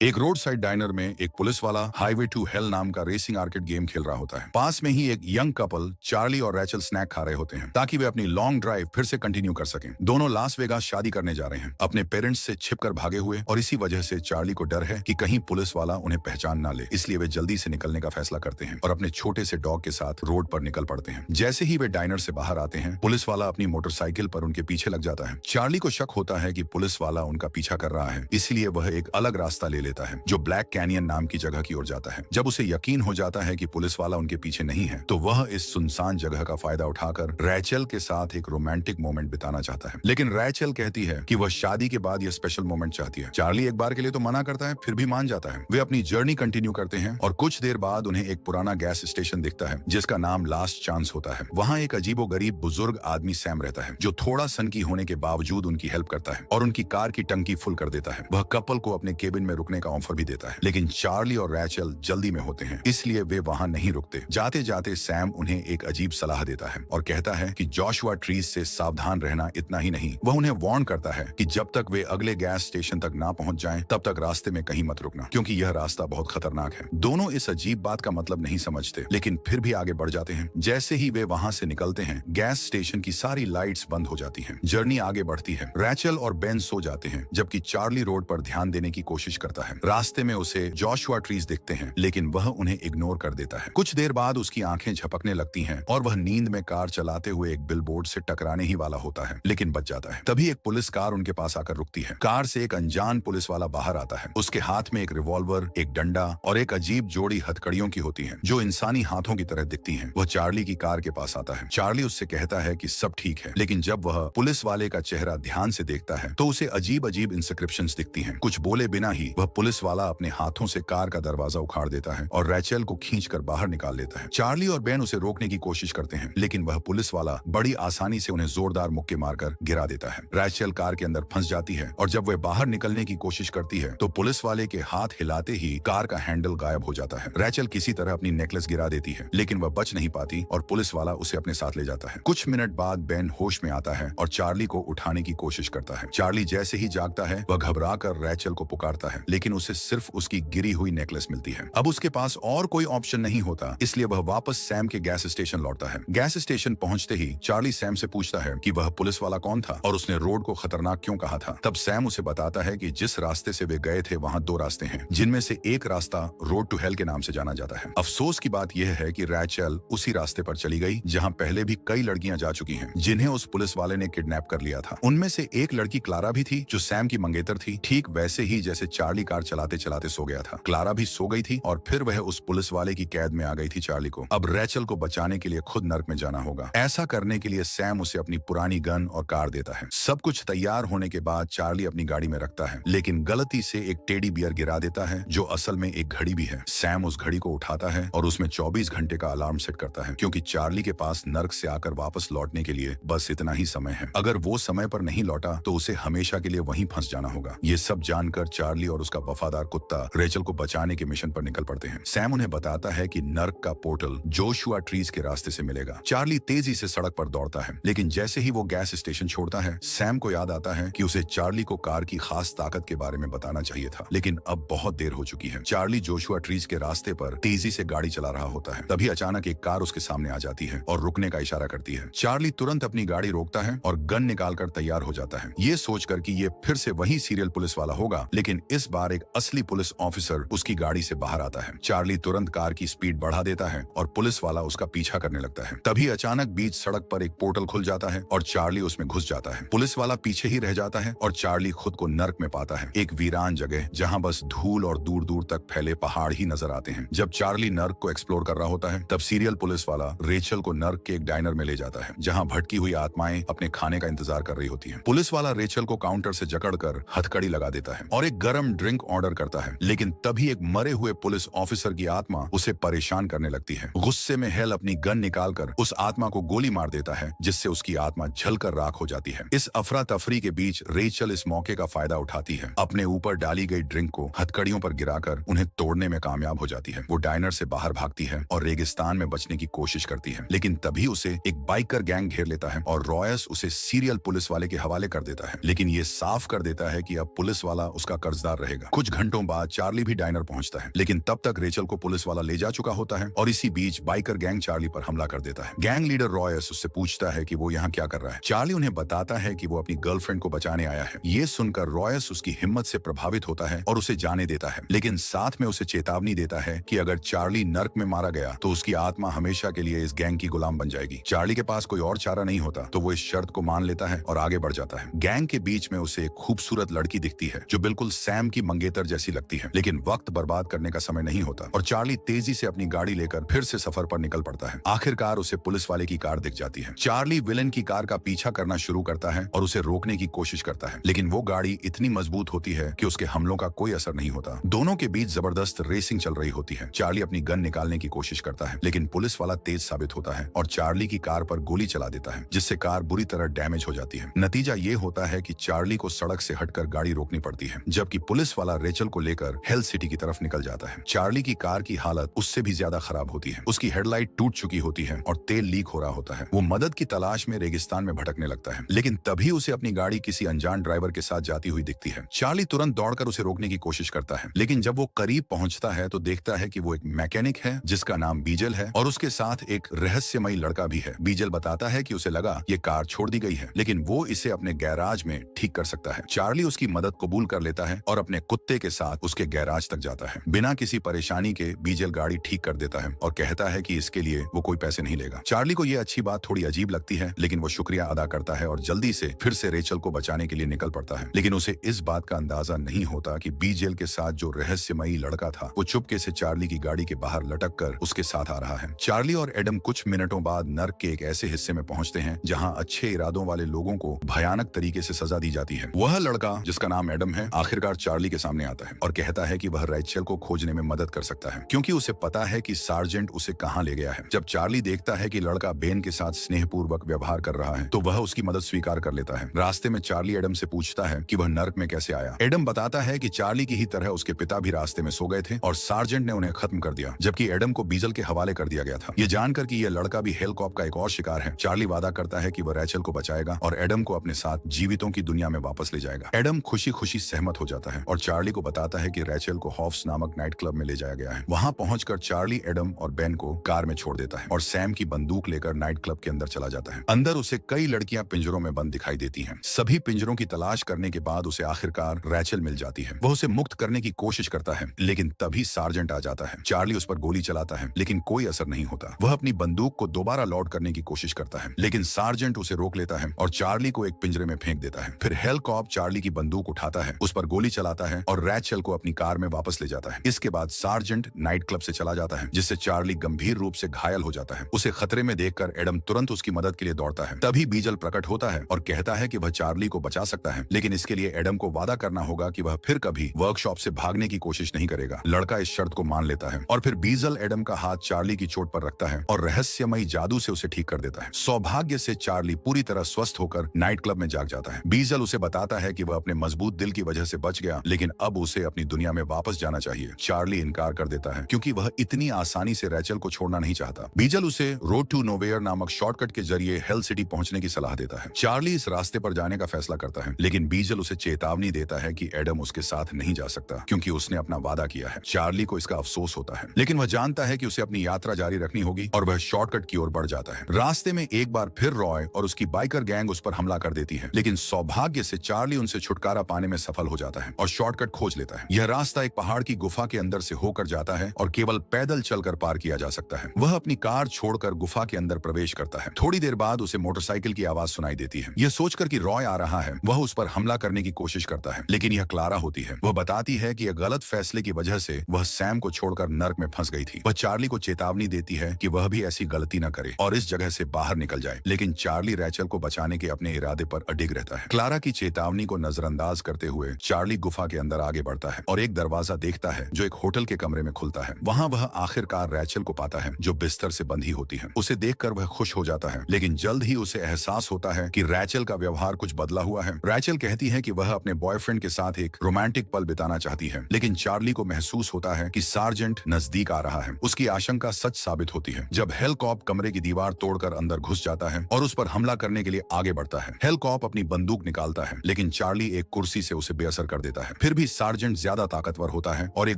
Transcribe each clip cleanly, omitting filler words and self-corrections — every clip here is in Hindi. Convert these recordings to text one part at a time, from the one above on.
एक रोड साइड डाइनर में एक पुलिस वाला हाईवे टू हेल नाम का रेसिंग आर्केड गेम खेल रहा होता है। पास में ही एक यंग कपल चार्ली और रैचल स्नैक खा रहे होते हैं ताकि वे अपनी लॉन्ग ड्राइव फिर से कंटिन्यू कर सकें। दोनों लास वेगास शादी करने जा रहे हैं, अपने पेरेंट्स से छिपकर भागे हुए, और इसी वजह से चार्ली को डर है कि कहीं पुलिस वाला उन्हें पहचान ना ले। इसलिए वे जल्दी से निकलने का फैसला करते हैं और अपने छोटे से डॉग के साथ रोड पर निकल पड़ते हैं। जैसे ही वे डाइनर से बाहर आते हैं, पुलिस वाला अपनी मोटरसाइकिल पर उनके पीछे लग जाता है। चार्ली को शक होता है कि पुलिस वाला उनका पीछा कर रहा है, इसलिए वह एक अलग रास्ता ले लेता है जो ब्लैक कैनियन नाम की जगह की ओर जाता है। जब उसे यकीन हो जाता है कि पुलिस वाला उनके पीछे नहीं है, तो वह इस सुनसान जगह का फायदा उठाकर रैचल के साथ एक रोमांटिक मोमेंट बिताना चाहता है। लेकिन रैचल कहती है कि वह शादी के बाद यह स्पेशल मोमेंट चाहती है। चार्ली एक बार के लिए तो मना करता है, फिर भी मान जाता है। वे अपनी जर्नी कंटिन्यू करते हैं और कुछ देर बाद उन्हें एक पुराना गैस स्टेशन दिखता है जिसका नाम लास्ट चांस होता है। वहाँ एक अजीबोगरीब बुजुर्ग आदमी सैम रहता है जो थोड़ा सनकी होने के बावजूद उनकी हेल्प करता है और उनकी कार की टंकी फुल कर देता है। वह कपल को अपने केबिन में रुकने का ऑफर भी देता है, लेकिन चार्ली और रैचल जल्दी में होते हैं, इसलिए वे वहां नहीं रुकते। जाते जाते सैम उन्हें एक अजीब सलाह देता है और कहता है कि जोशुआ ट्रीज से सावधान रहना। इतना ही नहीं, वह उन्हें वार्न करता है कि जब तक वे अगले गैस स्टेशन तक ना पहुंच जाएं, तब तक रास्ते में कहीं मत रुकना, क्योंकि यह रास्ता बहुत खतरनाक है। दोनों इस अजीब बात का मतलब नहीं समझते, लेकिन फिर भी आगे बढ़ जाते हैं। जैसे ही वे वहां से निकलते हैं, गैस स्टेशन की सारी लाइट्स बंद हो जाती हैं। जर्नी आगे बढ़ती है। रैचल और बेन सो जाते हैं, जबकि चार्ली रोड पर ध्यान देने की कोशिश करता है। रास्ते में उसे जोशुआ ट्रीज दिखते हैं, लेकिन वह उन्हें इग्नोर कर देता है। कुछ देर बाद उसकी आंखें झपकने लगती हैं और वह नींद में कार चलाते हुए एक बिलबोर्ड से टकराने ही वाला होता है, लेकिन बच जाता है। तभी एक पुलिस कार उनके पास आकर रुकती है। कार से एक अनजान पुलिस वाला बाहर आता है। उसके हाथ में एक रिवॉल्वर, एक डंडा और एक अजीब जोड़ी हथकड़ियों की होती है जो इंसानी हाथों की तरह दिखती हैं। वह चार्ली की कार के पास आता है। चार्ली उससे कहता है कि सब ठीक है, लेकिन जब वह पुलिस वाले का चेहरा ध्यान से देखता है तो उसे अजीब अजीब इंस्क्रिप्शंस दिखती हैं। कुछ बोले बिना ही वह पुलिस वाला अपने हाथों से कार का दरवाजा उखाड़ देता है और रैचल को खींचकर बाहर निकाल लेता है। चार्ली और बेन उसे रोकने की कोशिश करते हैं, लेकिन वह पुलिस वाला बड़ी आसानी से उन्हें जोरदार मुक्के मारकर गिरा देता है। रैचल कार के अंदर फंस जाती है और जब वह बाहर निकलने की कोशिश करती है तो पुलिस वाले के हाथ हिलाते ही कार का हैंडल गायब हो जाता है। रैचल किसी तरह अपनी नेकलेस गिरा देती है, लेकिन वह बच नहीं पाती और पुलिस वाला उसे अपने साथ ले जाता है। कुछ मिनट बाद बेन होश में आता है और चार्ली को उठाने की कोशिश करता है। चार्ली जैसे ही जागता है, वह घबरा कर रैचल को पुकारता है, लेकिन उसे सिर्फ उसकी गिरी हुई नेकलेस मिलती है। अब उसके पास और कोई ऑप्शन नहीं होता, इसलिए वह वापस सैम के गैस स्टेशन लौटता है। गैस स्टेशन पहुंचते ही चार्ली सैम से पूछता है कि वह पुलिस वाला कौन था और उसने रोड को खतरनाक क्यों कहा था। तब सैम उसे बताता है कि जिस रास्ते से वे गए थे वहां दो रास्ते हैं, जिनमें से एक रास्ता रोड टू हेल के नाम से जाना जाता है। अफसोस की बात यह है कि रैचल उसी रास्ते पर चली गई जहां पहले भी कई लड़कियां जा चुकी हैं, जिन्हें उस पुलिस वाले ने किडनैप कर लिया था। उनमें से एक लड़की क्लारा भी थी, जो सैम की मंगेतर थी, ठीक वैसे ही जैसे चार्ली कार चलाते चलाते सो गया था। क्लारा भी सो गई थी और फिर वह उस पुलिस वाले की कैद में आ गई थी चार्ली को। अब रैचल को बचाने के लिए खुद नर्क में जाना होगा। ऐसा करने के लिए सैम उसे अपनी पुरानी गन और कार देता है। सब कुछ तैयार होने के बाद चार्ली अपनी गाड़ी में रखता है, लेकिन गलती से एक टेडी बियर गिरा देता है जो असल में एक घड़ी भी है। सैम उस घड़ी को उठाता है और उसमें 24 घंटे का अलार्म सेट करता है, क्योंकि चार्ली के पास नर्क से आकर वापस लौटने के लिए बस इतना ही समय है। अगर वो समय पर नहीं लौटा तो उसे हमेशा के लिए वहीं फंस जाना होगा। ये सब जानकर चार्ली और उसका वफादार कुत्ता रैचल को बचाने के मिशन पर निकल पड़ते हैं। सैम उन्हें बताता है कि नर्क का पोर्टल जोशुआ ट्रीज के रास्ते से मिलेगा। चार्ली तेजी से सड़क पर दौड़ता है, लेकिन जैसे ही वो गैस स्टेशन छोड़ता है, सैम को याद आता है कि उसे चार्ली को कार की खास ताकत के बारे में बताना चाहिए था, लेकिन अब बहुत देर हो चुकी है। चार्ली जोशुआ ट्रीज के रास्ते पर तेजी से गाड़ी चला रहा होता है। तभी अचानक एक कार उसके सामने आ जाती है और रुकने का इशारा करती है। चार्ली तुरंत अपनी गाड़ी रोकता है और गन निकालकर तैयार हो जाता है, ये सोचकर कि ये फिर से वही सीरियल पुलिस वाला होगा, लेकिन इस बार एक असली पुलिस ऑफिसर उसकी गाड़ी से बाहर आता है। चार्ली तुरंत कार की स्पीड बढ़ा देता है और पुलिस वाला उसका पीछा करने लगता है। तभी अचानक बीच सड़क पर एक पोर्टल खुल जाता है और चार्ली उसमें घुस जाता है। पुलिस वाला पीछे ही रह जाता है और चार्ली खुद को नर्क में पाता है, एक वीरान जगह जहां बस धूल और दूर दूर तक फैले पहाड़ ही नजर आते हैं। जब चार्ली नर्क को एक्सप्लोर कर रहा होता है, तब सीरियल पुलिस वाला रेचल को नर्क के एक डाइनर में ले जाता है, जहां भटकी हुई आत्माएं अपने खाने का इंतजार कर रही होती हैं। पुलिस वाला रेचल को काउंटर से जकड़कर हथकड़ी लगा देता है और एक गर्म ड्रिंक ऑर्डर करता है, लेकिन तभी एक मरे हुए पुलिस ऑफिसर की आत्मा उसे परेशान करने लगती है। गुस्से में हेल अपनी गन निकालकर उस आत्मा को गोली मार देता है, जिससे उसकी आत्मा जलकर राख हो जाती है। इस अफरा तफरी के बीच रेचल इस मौके का फायदा उठाती है। अपने ऊपर डाली गई ड्रिंक को हथकड़ियों पर गिराकर उन्हें तोड़ने में कामयाब हो जाती है। वो डाइनर से बाहर भागती है और रेगिस्तान में बचने की कोशिश करती है, लेकिन तभी उसे एक बाइकर गैंग घेर लेता है और रॉयस उसे सीरियल पुलिस वाले के हवाले कर देता है। लेकिन ये साफ कर देता है कि अब पुलिस वाला उसका कर्जदार रहेगा। जाएगा। कुछ घंटों बाद चार्ली भी डाइनर पहुंचता है, लेकिन तब तक रेचल को पुलिस वाला ले जा चुका होता है और इसी बीच बाइकर गैंग चार्ली पर हमला कर देता है। गैंग लीडर रॉयस उससे पूछता है कि वो यहाँ क्या कर रहा है। चार्ली उन्हें बताता है कि वो अपनी गर्लफ्रेंड को बचाने आया है। ये सुनकर रॉयस उसकी हिम्मत से प्रभावित होता है और उसे जाने देता है, लेकिन साथ में उसे चेतावनी देता है कि अगर चार्ली नर्क में मारा गया तो उसकी आत्मा हमेशा के लिए इस गैंग की गुलाम बन जाएगी। चार्ली के पास कोई और चारा नहीं होता, तो वो इस शर्त को मान लेता है और आगे बढ़ जाता है। गैंग के बीच में उसे एक खूबसूरत लड़की दिखती है जो बिल्कुल सैम की मंगेतर जैसी लगती है, लेकिन वक्त बर्बाद करने का समय नहीं होता और चार्ली तेजी से अपनी गाड़ी लेकर फिर से सफर पर निकल पड़ता है। आखिरकार उसे पुलिस वाले की कार दिख जाती है। चार्ली विलेन की कार का पीछा करना शुरू करता है और उसे रोकने की कोशिश करता है, लेकिन वो गाड़ी इतनी मजबूत होती है कि उसके हमलों का कोई असर नहीं होता। दोनों के बीच जबरदस्त रेसिंग चल रही होती है। चार्ली अपनी गन निकालने की कोशिश करता है, लेकिन पुलिस वाला तेज साबित होता है और चार्ली की कार पर गोली चला देता है, जिससे कार बुरी तरह डैमेज हो जाती है। नतीजा ये होता है कि चार्ली को सड़क से हटकर गाड़ी रोकनी पड़ती है, जबकि पुलिस वाला रेचल को लेकर हेल सिटी की तरफ निकल जाता है। चार्ली की कार की हालत उससे भी ज्यादा खराब होती है। उसकी हेडलाइट टूट चुकी होती है और तेल लीक हो रहा होता है। वो मदद की तलाश में रेगिस्तान में भटकने लगता है, लेकिन तभी उसे अपनी गाड़ी किसी अनजान ड्राइवर के साथ जाती हुई दिखती है। चार्ली तुरंत दौड़कर उसे रोकने की कोशिश करता है, लेकिन जब वो करीब पहुंचता है तो देखता है कि वो एक मैकेनिक है जिसका नाम बीजल है और उसके साथ एक रहस्यमयी लड़का भी है। बीजल बताता है कि उसे लगा ये कार छोड़ दी गई है, लेकिन वो इसे अपने गैराज में ठीक कर सकता है। चार्ली उसकी मदद कबूल कर लेता है और अपने कुत्ते के साथ उसके गैराज तक जाता है। बिना किसी परेशानी के बीजल गाड़ी ठीक कर देता है और कहता है कि इसके लिए वो कोई पैसे नहीं लेगा। चार्ली को ये अच्छी बात थोड़ी अजीब लगती है, लेकिन वो शुक्रिया अदा करता है और जल्दी से फिर से रेचल को बचाने के लिए निकल पड़ता है। लेकिन उसे इस बात का अंदाजा नहीं होता कि बीजल के साथ जो रहस्यमयी लड़का था वो चुपके से चार्ली की गाड़ी के बाहर लटक कर उसके साथ आ रहा है। चार्ली और एडम कुछ मिनटों बाद नर्क के एक ऐसे हिस्से में पहुंचते हैं जहां अच्छे इरादों वाले लोगों को भयानक तरीके से सजा दी जाती है। वह लड़का जिसका नाम एडम है आखिरकार चार्ली के सामने आता है और कहता है कि वह रेचल को खोजने में मदद कर सकता है, क्योंकि उसे पता है कि सार्जेंट उसे कहां ले गया है। जब चार्ली देखता है कि लड़का बेन के साथ स्नेहपूर्वक व्यवहार कर रहा है तो वह उसकी मदद स्वीकार कर लेता है। रास्ते में चार्ली एडम से पूछता है कि वह नर्क में कैसे आया। एडम बताता है कि चार्ली की ही तरह उसके पिता भी रास्ते में सो गए थे और सार्जेंट ने उन्हें खत्म कर दिया, जबकि एडम को बीजल के हवाले कर दिया गया था। ये जानकर कि यह लड़का भी हेलकॉप का एक और शिकार है, चार्ली वादा करता है कि वह रेचल को बचाएगा और एडम को अपने साथ जीवितों की दुनिया में वापस ले जाएगा। एडम खुशी खुशी सहमत हो जाता है और चार्ली को बताता है कि रेचल को हॉफ्स नामक नाइट क्लब में ले जाया गया है। वहां पहुंचकर चार्ली एडम और बेन को कार में छोड़ देता है और सैम की बंदूक लेकर नाइट क्लब के अंदर चला जाता है। अंदर उसे कई लड़कियां पिंजरों में बंद दिखाई देती हैं। सभी पिंजरों की तलाश करने के बाद उसे आखिरकार रेचल मिल जाती है। वह उसे मुक्त करने की कोशिश करता है, लेकिन तभी सार्जेंट आ जाता है। चार्ली उस पर गोली चलाता है, लेकिन कोई असर नहीं होता। वह अपनी बंदूक को दोबारा लोड करने की कोशिश करता है, लेकिन सार्जेंट उसे रोक लेता है और चार्ली को एक पिंजरे में फेंक देता है। फिर हेलकॉप चार्ली की बंदूक उठाता है, उस पर गोली चलाता है और रेचल को अपनी कार में वापस ले जाता है। इसके बाद सार्जेंट नाइट क्लब से चला जाता है, जिससे चार्ली गंभीर रूप से घायल हो जाता है। उसे खतरे में देखकर एडम तुरंत उसकी मदद के लिए दौड़ता है। तभी बीजल प्रकट होता है और कहता है कि वह चार्ली को बचा सकता है, लेकिन इसके लिए एडम को वादा करना होगा कि वह फिर कभी वर्कशॉप से भागने की कोशिश नहीं करेगा। लड़का इस शर्त को मान लेता है और फिर बीजल एडम का हाथ चार्ली की चोट पर रखता है और रहस्यमयी जादू से उसे ठीक कर देता है। सौभाग्य से चार्ली पूरी तरह स्वस्थ होकर नाइट क्लब में जाग जाता है। बीजल उसे बताता है कि वह अपने मजबूत दिल की वजह से बच गया, लेकिन अब उसे अपनी दुनिया में वापस जाना चाहिए। चार्ली इनकार कर देता है, क्योंकि वह इतनी आसानी से रेचल को छोड़ना नहीं चाहता। बीजल उसे रोड टू नोवेयर नामक शॉर्टकट के जरिए हेल सिटी पहुंचने की सलाह देता है। चार्ली इस रास्ते पर जाने का फैसला करता है, लेकिन बीजल उसे चेतावनी देता है कि एडम उसके साथ नहीं जा सकता, क्योंकि उसने अपना वादा किया है। चार्ली को इसका अफसोस होता है, लेकिन वह जानता है कि उसे अपनी यात्रा जारी रखनी होगी और वह शॉर्टकट की ओर बढ़ जाता है। रास्ते में एक बार फिर रॉय और उसकी बाइकर गैंग उस पर हमला कर देती है, लेकिन सौभाग्य से चार्ली उनसे छुटकारा पाने में सफल हो जाता है और शॉर्टकट खोज लेता है। यह रास्ता एक पहाड़ की गुफा के अंदर से होकर जाता है और केवल पैदल चलकर पार किया जा सकता है। वह अपनी कार छोड़कर गुफा के अंदर प्रवेश करता है। थोड़ी देर बाद उसे मोटरसाइकिल की आवाज सुनाई देती है। यह सोचकर कि रॉय आ रहा है, वह उस पर हमला करने की कोशिश करता है, लेकिन यह क्लारा होती है। वह बताती है कि यह गलत फैसले की वजह से वह सैम को छोड़कर नर्क में फंस गई थी। वह चार्ली को चेतावनी देती है कि वह भी ऐसी गलती न करे और इस जगह से बाहर निकल जाए, लेकिन चार्ली रेचल को बचाने के अपने इरादे पर अडिग रहता है। क्लारा की चेतावनी को नजरअंदाज करते हुए चार्ली गुफा के अंदर आगे बढ़ता है और एक दरवाजा देखता है जो एक होटल के कमरे में खुलता है। वहां वह आखिरकार रेचल को पाता है, जो बिस्तर से बंधी होती है। उसे देखकर वह खुश हो जाता है, लेकिन जल्द ही उसे एहसास होता है कि रेचल का व्यवहार कुछ बदला हुआ है। रेचल कहती है कि वह अपने बॉयफ्रेंड के साथ एक रोमांटिक पल बिताना चाहती है, लेकिन चार्ली को महसूस होता है कि सार्जेंट नजदीक आ रहा है। उसकी आशंका सच साबित होती है जब हेलकॉप कमरे की दीवार तोड़कर अंदर घुस जाता है और उस पर हमला करने के लिए आगे बढ़ता है। हेलकॉप अपनी बंदूक निकालता है, लेकिन चार्ली एक कुर्सी से उसे बेअसर कर देता है। फिर भी सार्जेंट ज्यादा ताकतवर होता है और एक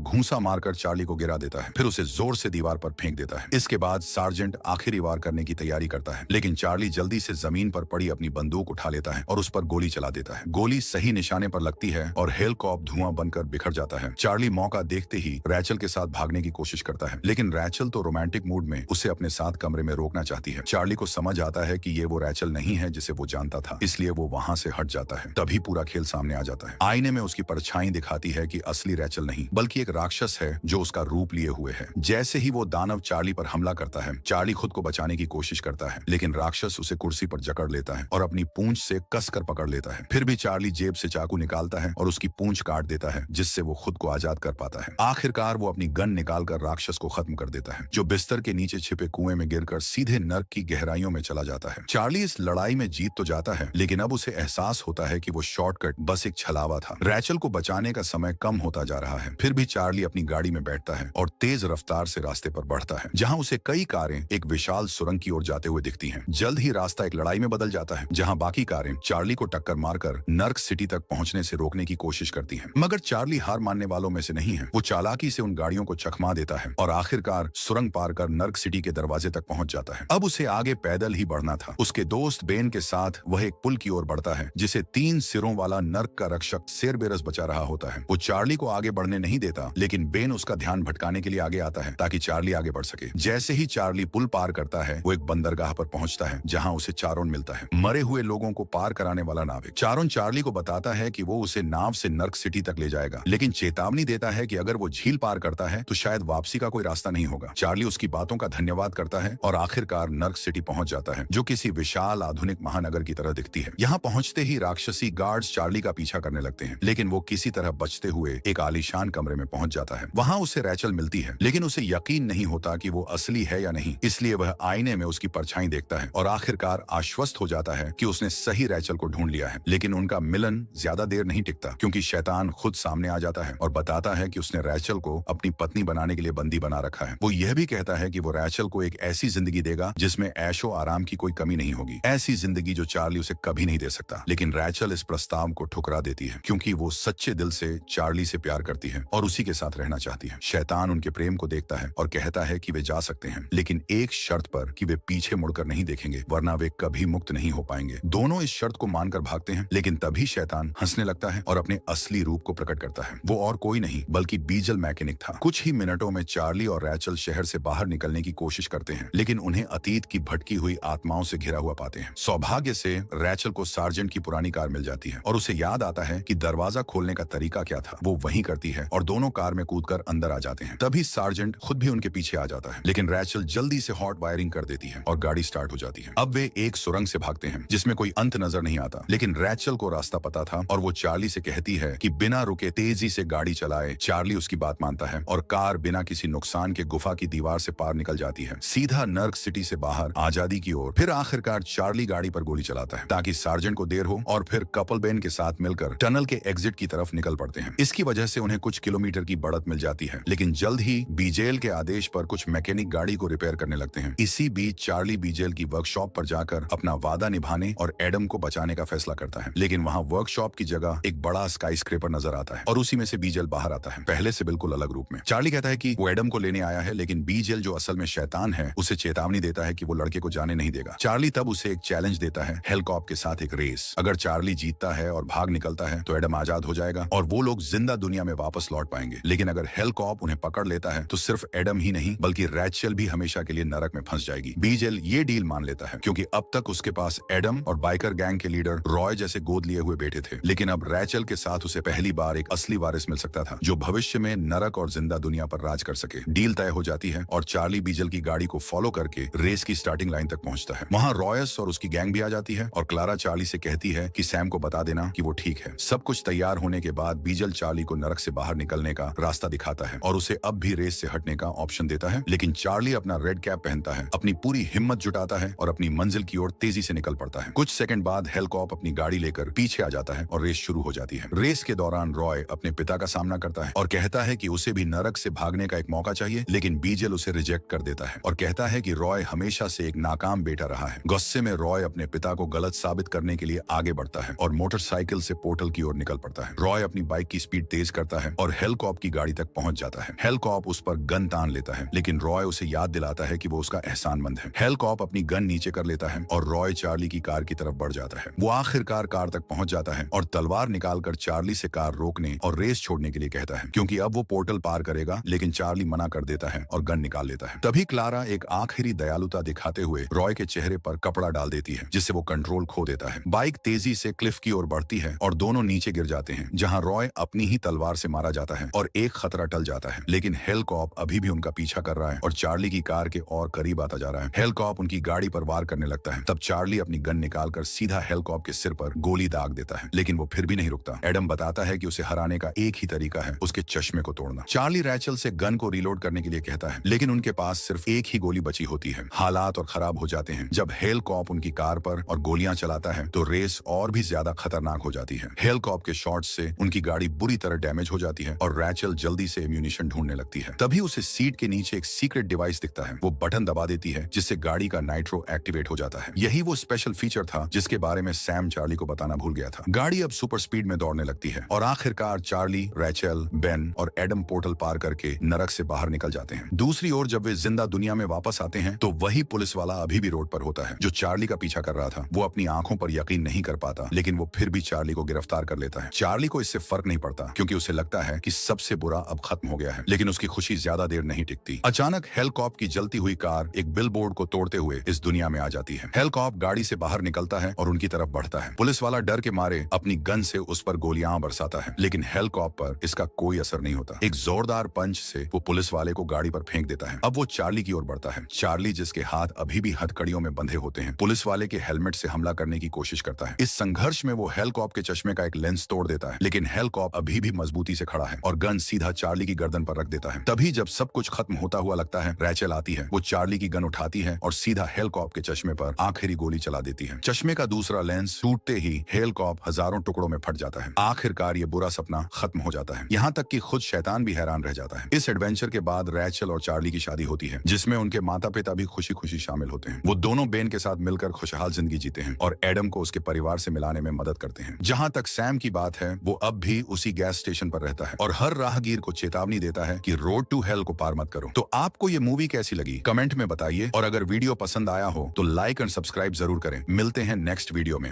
घूंसा मारकर चार्ली को गिरा देता है, फिर उसे जोर से दीवार पर फेंक देता है। इसके बाद सार्जेंट आखिरी वार करने की तैयारी करता है, लेकिन चार्ली जल्दी से जमीन पर पड़ी अपनी बंदूक उठा लेता है और उस पर गोली चला देता है। गोली सही निशाने पर लगती है और हेलकॉप धुआं बनकर बिखर जाता है। चार्ली मौका देखते ही रैचल के साथ भागने की कोशिश करता है, लेकिन रैचल तो रोमांटिक मूड में उसे अपने साथ कमरे में रोकना चाहती है। चार्ली को समझ आता है कि ये वो रैचल नहीं है जिसे वो जानता था, इसलिए वो वहां से हट जाता है। तभी पूरा खेल सामने आ जाता है। आईने में उसकी परछाई दिखाती है कि असली रैचल नहीं बल्कि एक राक्षस है जो उसका रूप लिए हुए है। जैसे ही वो दानव चार्ली पर हमला करता है, चार्ली खुद को बचाने की कोशिश करता है, लेकिन राक्षस उसे कुर्सी पर जकड़ लेता है और अपनी पूंछ से कसकर पकड़ लेता है। फिर भी चार्ली जेब से चाकू निकालता है और उसकी पूंछ काट देता है, जिससे वो खुद को आजाद कर पाता है। आखिरकार वो अपनी गन निकालकर राक्षस को खत्म कर देता है, जो बिस्तर के नीचे छिपे कुएं में गिरकर सीधे नर्क की गहराइयों में चला जाता है। चार्ली इस लड़ाई में जीत तो जाता है, लेकिन अब उसे एहसास होता है कि वो शॉर्टकट बस एक छलावा था। रैचल को बचाने का समय कम होता जा रहा है। फिर भी चार्ली अपनी गाड़ी में बैठता है और तेज रफ्तार से रास्ते पर बढ़ता है, जहां उसे कई कारें एक विशाल सुरंग की ओर जाते हुए दिखती हैं। जल्द ही रास्ता एक लड़ाई में बदल जाता है, जहां बाकी कारें चार्ली को टक्कर मारकर नर्क सिटी तक पहुंचने से रोकने की कोशिश करती हैं। मगर चार्ली हार मानने वालों में से नहीं है। वो चालाकी से उन गाड़ियों को चकमा देता है और आखिरकार सुरंग पार कर नर्क सिटी के दरवाजे तक पहुंच जाता है। अब उसे आगे पैदल ही बढ़ना था। उसके दोस्त बेन के साथ वह एक पुल की ओर बढ़ता है, जिसे 3 सिरों वाला नर्क का रक्षक सेरबेरस बचा रहा होता है। वो चार्ली को आगे बढ़ने नहीं देता, लेकिन बेन उसका ध्यान भटकाने के लिए आगे आता है ताकि चार्ली आगे बढ़ सके। जैसे ही चार्ली पुल पार करता है, वो एक बंदरगाह पर पहुंचता है, जहां उसे चारोन मिलता है, मरे हुए लोगों को पार कराने वाला नाविक। चारोन चार्ली को बताता है कि वो उसे नाव से नर्क सिटी तक ले जाएगा, लेकिन चेतावनी देता है कि अगर वो झील पार करता है तो शायद वापसी का कोई रास्ता नहीं होगा। चार्ली उसकी बातों का धन्यवाद करता है और आखिरकार नर्क सिटी पहुंच जाता है, जो किसी विशाल आधुनिक महानगर की तरह दिखती है। यहाँ पहुंचते ही राक्षसी गार्ड्स चार्ली का पीछा करने लगते हैं, लेकिन वो किसी तरह बचते हुए एक आलीशान कमरे में पहुंच जाता है। वहां उसे रैचल मिलती है, लेकिन उसे यकीन नहीं होता कि वो असली है या नहीं, इसलिए वह आईने में उसकी परछाई देखता है और आखिरकार आश्वस्त हो जाता है कि उसने सही रैचल को ढूंढ लिया है। लेकिन उनका मिलन ज्यादा देर नहीं टिकता, क्योंकि शैतान खुद सामने आ जाता है और बताता है कि उसने रैचल को अपनी पत्नी बनाने के लिए बंदी बना रखा है। वो यह भी कहता है कि वो रैचल को एक ऐसी जिंदगी देगा जिसमें ऐशो आराम की कोई कमी नहीं होगी, ऐसी जिंदगी जो चार्ली उसे कभी नहीं दे सकता। लेकिन रैचल इस प्रस्ताव को ठुकरा देती है, क्योंकि वो सच्चे दिल से चार्ली से प्यार करती है और उसी के साथ रहना चाहती है। शैतान उनके प्रेम को देखता है और कहता है कि वे जा सकते हैं, लेकिन एक शर्त पर कि वे पीछे मुड़कर नहीं देखेंगे, वरना वे कभी मुक्त नहीं हो पाएंगे। दोनों इस शर्त को मानकर भागते हैं, लेकिन तभी शैतान हंसने लगता है और अपने असली रूप को प्रकट करता है। वो और कोई नहीं बल्कि बीजल मैकेनिक था। कुछ ही मिनटों में चार्ली और रैचल शहर से बाहर निकलने की कोशिश करते हैं, लेकिन उन्हें अतीत की भटकी हुई आत्माओं से घिरा हुआ पाते हैं। सौभाग्य से रैचल को सार्जेंट की पुरानी कार मिल जाती है और उसे याद आता है कि दरवाजा खोलने का तरीका क्या था। वो वही करती है और दोनों कार में कूदकर अंदर आ जाते हैं। तभी सार्जेंट खुद भी उनके पीछे आ जाता है, लेकिन रैचल जल्दी से हॉट वायरिंग कर देती है और गाड़ी स्टार्ट हो जाती है। अब वे एक सुरंग से भागते हैं जिसमें कोई अंत नजर नहीं आता, लेकिन रैचल को रास्ता पता था और वो चार्ली से कहती है कि बिना रुके तेजी से गाड़ी चलाए। चार्ली उसकी बात मानता है और कार बिना किसी नुकसान के गुफा की दीवार से पार निकल जाती है, सीधा नर्क सिटी से बाहर आजादी की ओर। फिर आखिरकार चार्ली गाड़ी पर गोली चलाता है ताकि सार्जेंट को देर हो, और फिर कपल बेन के साथ मिलकर टनल के एग्जिट की तरफ निकल पड़ते हैं। इसकी वजह से उन्हें कुछ किलोमीटर की बढ़त मिल जाती है, लेकिन जल्द ही बीजेल के आदेश पर कुछ मैकेनिक गाड़ी को रिपेयर करने लगते हैं। इसी बीच चार्ली बीजेल की वर्कशॉप पर जाकर अपना वादा निभाने और एडम को बचाने का फैसला करता है, लेकिन वहाँ वर्कशॉप की जगह एक बड़ा स्काईस्क्रेपर नजर आता है और उसी में से बीजेल बाहर आता है, पहले से बिल्कुल अलग रूप में। चार्ली कहता है कि वो एडम को लेने आया है, लेकिन बीजेल जो असल में शैतान है उसे चेतावनी देता है कि वो लड़के को जाने नहीं देगा। चार्ली तब उसे एक चैलेंज देता है, हेलकॉप के साथ एक रेस। अगर चार्ली जीतता है और भाग निकलता है तो एडम आजाद हो जाएगा और वो लोग जिंदा दुनिया में वापस लौट पाएंगे, लेकिन अगर हेलकॉप उन्हें पकड़ लेता है तो सिर्फ एडम ही नहीं बल्कि रैचल भी हमेशा के लिए नरक में फंस जाएगी। बीजेल ये डील मान लेता है, क्योंकि अब तक उसके पास एडम और बाइकर गैंग के लीडर रॉय जैसे गोद लिए हुए बेटे थे, लेकिन अब रैचल के साथ उसे पहली बार एक असली वारिस मिल सकता था जो भविष्य में नरक और जिंदा दुनिया पर राज कर सके। डील तय हो जाती है और चार्ली बीजेल की गाड़ी को फॉलो करके रेस की स्टार्टिंग लाइन तक पहुंचता है। वहां रॉयस और उसकी गैंग भी आ जाती है और क्लारा चार्ली से कहती है कि सैम को बता देना कि वो ठीक है। सब कुछ तैयार होने के बाद बीजेल चार्ली को नरक से बाहर निकलने का रास्ता दिखाता है और उसे अब भी रेस से हटने का ऑप्शन देता है, लेकिन चार्ली अपना रेड कैप पहनता है, अपनी पूरी हिम्मत जुटाता है और अपनी मंजिल की ओर तेजी से निकल पड़ता है। कुछ सेकंड बाद हेलकॉप अपनी गाड़ी लेकर पीछे आ जाता है और रेस शुरू हो जाती है। रेस के दौरान रॉय अपने पिता का सामना करता है और कहता है कि उसे भी नरक से भागने का एक मौका चाहिए, लेकिन बीजेल उसे रिजेक्ट कर देता है और कहता है कि रॉय हमेशा से एक नाकाम बेटा रहा है। गुस्से में रॉय अपने पिता को गलत साबित करने के लिए आगे बढ़ता है और मोटरसाइकिल से पोर्टल की ओर निकल पड़ता है। रॉय अपनी बाइक की स्पीड तेज करता है और हेलकॉप की गाड़ी तक पहुंच जाता है। हेलकॉप उस पर गन तान लेता है, लेकिन रॉय उसे याद दिलाता है कि वो उसका एहसानमंद है। हेलकॉप अपनी गन नीचे कर लेता है और रॉय चार्ली की कार की तरफ बढ़ जाता है। वो आखिरकार कार तक पहुंच जाता है और तलवार निकालकर चार्ली से कार रोकने और रेस छोड़ने के लिए कहता है, क्योंकि अब वो पोर्टल पार करेगा। लेकिन चार्ली मना कर देता है और गन निकाल लेता है। तभी क्लारा एक आखिरी दयालुता दिखाते हुए रॉय के चेहरे पर कपड़ा डाल देती है, जिससे वो कंट्रोल खो देता है। बाइक तेजी से क्लिफ की ओर बढ़ती है और दोनों नीचे गिर जाते हैं, जहां रॉय अपनी ही तलवार से मारा जाता है और एक खतरा टल जाता है। लेकिन हेलकॉप अभी भी उनका पीछा कर रहा है और चार्ली की कार के और करीब आता जा रहा है। हेलकॉप उनकी गाड़ी पर वार करने लगता है। तब चार्ली अपनी गन निकालकर सीधा हेलकॉप के सिर पर गोली दाग देता है, लेकिन वो फिर भी नहीं रुकता। एडम बताता है कि उसे हराने का एक ही तरीका है, उसके चश्मे को तोड़ना। चार्ली रैचल से गन को रीलोड करने के लिए कहता है, लेकिन उनके पास सिर्फ एक ही गोली बची होती है। हालात और खराब हो जाते हैं। जब हेलकॉप उनकी कार पर और गोलियां चलाता है तो रेस और भी ज्यादा खतरनाक हो जाती है। हेलकॉप के शॉट से उनकी गाड़ी बुरी तरह डैमेज हो जाती है और रैचल जल्दी से एम्यूनिशन ढूंढने लगती है। तभी उसे सीट के नीचे एक सीक्रेट डिवाइस दिखता है। वो बटन दबा देती है, जिससे गाड़ी का नाइट्रो एक्टिवेट हो जाता है। यही वो स्पेशल फीचर था जिसके बारे में सैम चार्ली को बताना भूल गया था। गाड़ी अब सुपर स्पीड में दौड़ने लगती है और आखिरकार चार्ली, रैचल, बेन और एडम पोर्टल पार करके नरक से बाहर निकल जाते हैं। दूसरी ओर जब वे जिंदा दुनिया में वापस आते हैं तो वही पुलिस वाला अभी भी रोड पर होता है जो चार्ली का पीछा कर रहा था। वो अपनी आंखों पर यकीन नहीं कर पाता, लेकिन वो फिर भी चार्ली को गिरफ्तार कर लेता है। चार्ली को इससे फर्क नहीं पड़ता, क्योंकि उसे लगता है कि सबसे बुरा अब खत्म हो गया है। लेकिन उसकी खुशी ज्यादा देर नहीं टिकती। अचानक हेलकॉप की जलती हुई कार एक बिलबोर्ड को तोड़ते हुए इस दुनिया में आ जाती है। हेलकॉप गाड़ी से बाहर निकलता है और उनकी तरफ बढ़ता है। पुलिस वाला डर के मारे अपनी गन से उस पर गोलियां बरसाता है, लेकिन हेलकॉप पर इसका कोई असर नहीं होता। एक जोरदार पंच से वो पुलिस वाले को गाड़ी पर फेंक देता है। अब वो चार्ली की ओर बढ़ता है। चार्ली, जिसके हाथ अभी भी हथकड़ियों में बंधे होते हैं, पुलिस वाले के हेलमेट से हमला करने की कोशिश करता है। इस संघर्ष में वो हेलकॉप के चश्मे का एक लेंस तोड़ देता है, लेकिन हेलकॉप अभी भी मजबूती से खड़ा है और गन सीधा चार्ली की गर्दन पर रख देता है। तभी जब सब कुछ खत्म होता हुआ लगता है, रैचल आती है। वो चार्ली की गन उठाती है और सीधा हेलकॉप के चश्मे पर आखिरी गोली चला देती है। चश्मे का दूसरा लेंस टूटते ही हेलकॉप हजारों टुकड़ों में फट जाता है। आखिरकार ये बुरा सपना खत्म हो जाता है। यहाँ तक कि खुद शैतान भी हैरान रह जाता है। इस एडवेंचर के बाद रैचल और चार्ली की शादी होती है, जिसमें उनके माता पिता भी खुशी खुशी शामिल होते हैं। वो दोनों बेन के साथ मिलकर खुशहाल जिंदगी जीते हैं और एडम को उसके परिवार से मिलाने में मदद करते हैं। जहां तक सैम की बात है, वो अब भी उसी गैस स्टेशन पर रहता है और हर राहगीर को चेतावनी देता है कि रोड टू हेल को पार मत करो। तो आपको ये मूवी कैसी लगी कमेंट में बताइए, और अगर वीडियो पसंद आया हो तो लाइक एंड सब्सक्राइब जरूर करें। मिलते हैं नेक्स्ट वीडियो में।